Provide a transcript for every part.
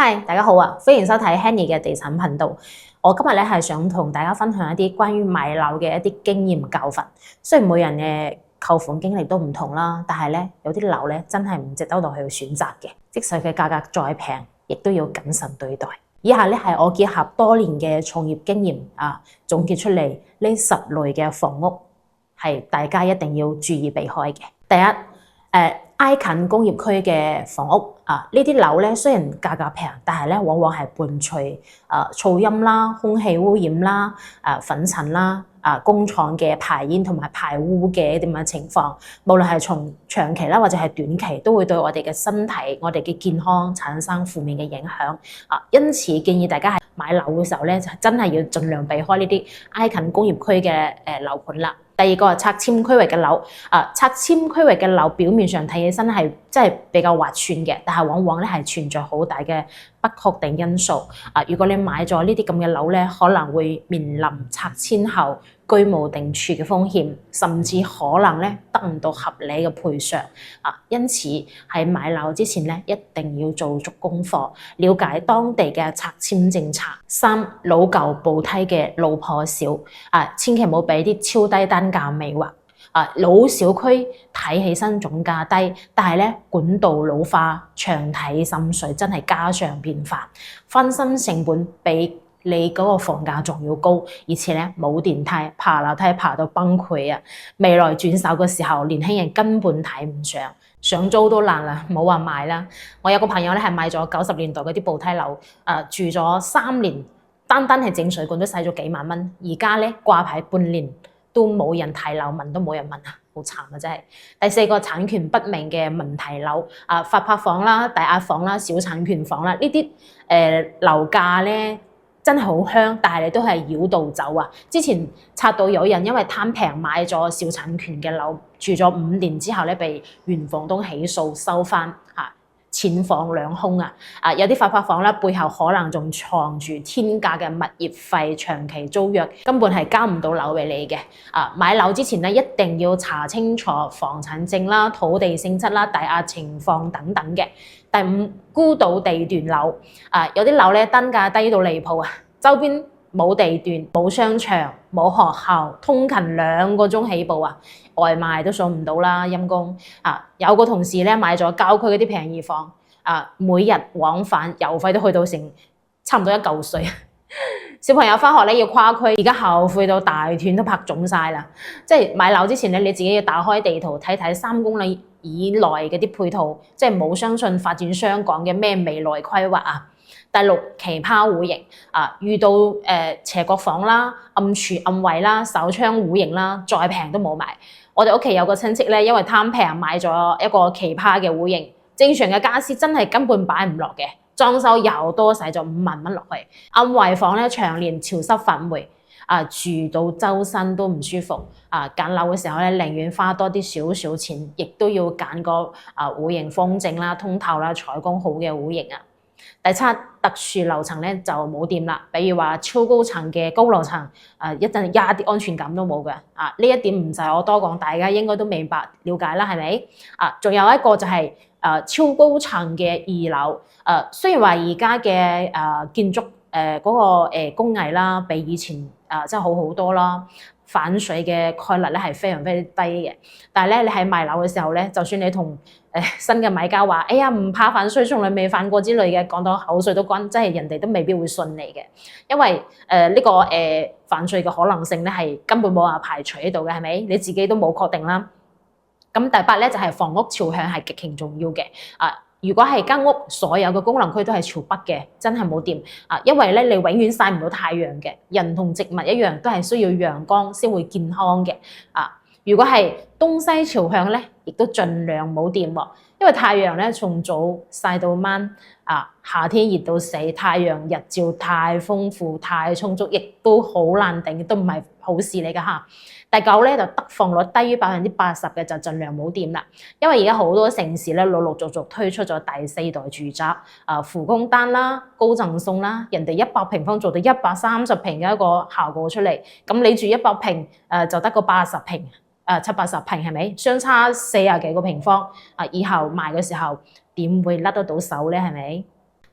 嗨，大家好啊！歡迎收睇 Henny 嘅地產頻道。我今日咧係想同大家分享一啲關於買樓嘅一啲經驗教訓。雖然每人嘅購房經歷都唔同啦，但係咧有啲樓咧真係唔值得落去選擇嘅。即使佢價格再平，亦都要謹慎對待。以下咧係我結合多年嘅從業經驗總結出嚟呢10類嘅房屋係大家一定要注意避開嘅。第一，挨近工業區嘅房屋呢啲樓咧雖然價格平，但係咧往往係伴隨噪音啦、空氣污染啦、粉塵啦、工廠嘅排煙同埋排污嘅啲咁嘅情況，無論係從長期啦或者係短期，都會對我哋嘅身體、我哋嘅健康產生負面嘅影響因此建議大家喺買樓嘅時候咧，就真係要盡量避開呢啲挨近工業區嘅樓盤啦。第二個係拆遷區域嘅樓，拆遷區域嘅樓表面上睇起身係真係比較劃算嘅，但係往往咧係存在好大嘅不確定因素。如果你買咗呢啲咁嘅樓咧，可能會面臨拆遷後居無定處嘅風險，甚至可能咧得唔到合理嘅賠償。因此喺買樓之前咧，一定要做足功課，了解當地嘅拆遷政策。3，老舊步梯嘅路破少，千祈唔好俾啲超低單價迷惑。老小區睇起身總價低，但係咧管道老化、牆體滲水真係家常便飯，翻新成本比你嗰個房價仲要高，而且咧冇電梯，爬樓梯爬到崩潰啊！未來轉手嘅時候，年輕人根本睇唔上，想租都難啦，冇話買啦。我有個朋友咧係買咗90年代嗰啲步梯樓，住咗3年，單係整水管都使咗幾萬蚊，而家咧掛牌半年都冇人睇樓，問都冇人問啊，好慘啊真係。第4個產權不明嘅問題樓，發拍房啦、抵押房啦、小產權房啦，呢啲樓價咧真係好香，但係你都係繞道走啊！之前拆到有人因為貪平買咗小產權嘅樓，住咗5年之後咧，被原房東起訴收翻錢房兩空有啲發拍房啦，背後可能仲藏住天價嘅物業費、長期租約，根本係交唔到樓俾你嘅。買樓之前咧，一定要查清楚房產證啦、土地性質啦、抵押情況等等嘅。第5，孤島地段樓，有啲樓咧單價低到離譜周邊冇地段、冇商場、冇學校，通勤2個鐘起步外賣都送唔到啦，陰公有個同事咧買咗郊區嗰啲平宜房每日往返油費都去到成差唔多1嚿水。小朋友翻學咧要跨區，而家後悔到大腿都拍腫晒啦。即係買樓之前咧，你自己要打開地圖睇睇3公里以內嗰啲配套，即係冇相信發展商講嘅咩未來規劃第6，奇葩戶型遇到斜角房啦、暗廚暗位啦、手窗戶型啦，再平都冇買。我哋屋企有個親戚咧，因為貪平買咗一個奇葩嘅戶型，正常嘅家私真係根本擺唔落嘅，裝修又多使咗5萬蚊落去。暗位房咧長年潮濕發霉住到周身都唔舒服揀樓嘅時候咧，寧願花多啲少錢，亦都要揀個戶型方正啦、通透啦、採光好嘅戶型第7，特殊樓層咧就冇掂啦，比如話超高層嘅高樓層一啲安全感都冇嘅呢一點唔使我多講，大家應該都明白了解啦，係咪仲有一個就係超高層嘅2樓雖然話而家嘅建築嗰個工藝啦，比以前真係好好多啦，反水嘅概率咧係非常非常低嘅，但係咧你喺賣樓嘅時候咧，就算你同新嘅買家話，哎呀唔怕反水，從來未反過之類嘅，講到口水都乾，真係人哋都未必會信你嘅，因為呢個反水嘅可能性咧係根本冇話排除喺度嘅，係咪？你自己都冇確定啦。咁第8咧就係房屋朝向係極其重要嘅如果係間屋所有嘅功能區都係朝北嘅，真係冇掂因為咧你永遠曬唔到太陽嘅，人同植物一樣都係需要陽光先會健康嘅如果係東西朝向咧，亦都盡量冇掂因為太陽咧從早曬到晚夏天熱到死，太陽日照太豐富太充足，亦都好難頂，都唔係好事嚟㗎第9咧就得房率低於80%嘅就盡量冇掂啦，因為而家好多城市咧陸陸續續推出咗第4代住宅附公單啦、高贈送啦，人哋100平方做到130平嘅一個效果出嚟，咁你住100平就得個80平70-80平係咪？相差40幾個平方以後賣嘅時候點會甩得到手咧？係咪？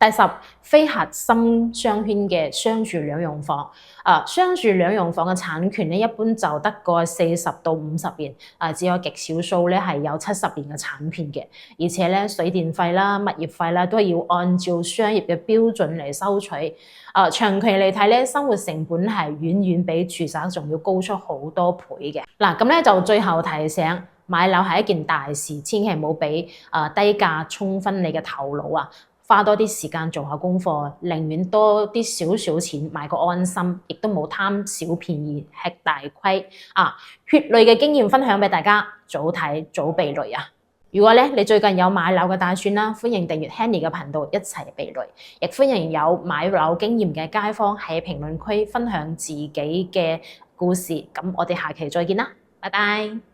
第10，非核心商圈嘅商住兩用房。商住兩用房嘅產權咧，一般就得個40到50年，只有極少數咧係有70年嘅產權嘅。而且咧，水電費啦、物業費啦，都係要按照商業嘅標準嚟收取。長期嚟睇咧，生活成本係遠遠比住宅仲要高出好多倍嘅。嗱，咁咧就最後提醒，買樓係一件大事，千祈唔好俾低價沖昏你嘅頭腦啊！花多啲時間做下功課，寧願多啲少錢買個安心，亦都冇貪小便宜吃大虧啊！血淚嘅經驗分享俾大家，早睇早避雷啊！如果你最近有買樓嘅打算啦，歡迎訂閱 Henny 嘅頻道一齊避雷，亦歡迎有買樓經驗嘅街坊喺評論區分享自己嘅故事。咁我哋下期再見啦，拜拜。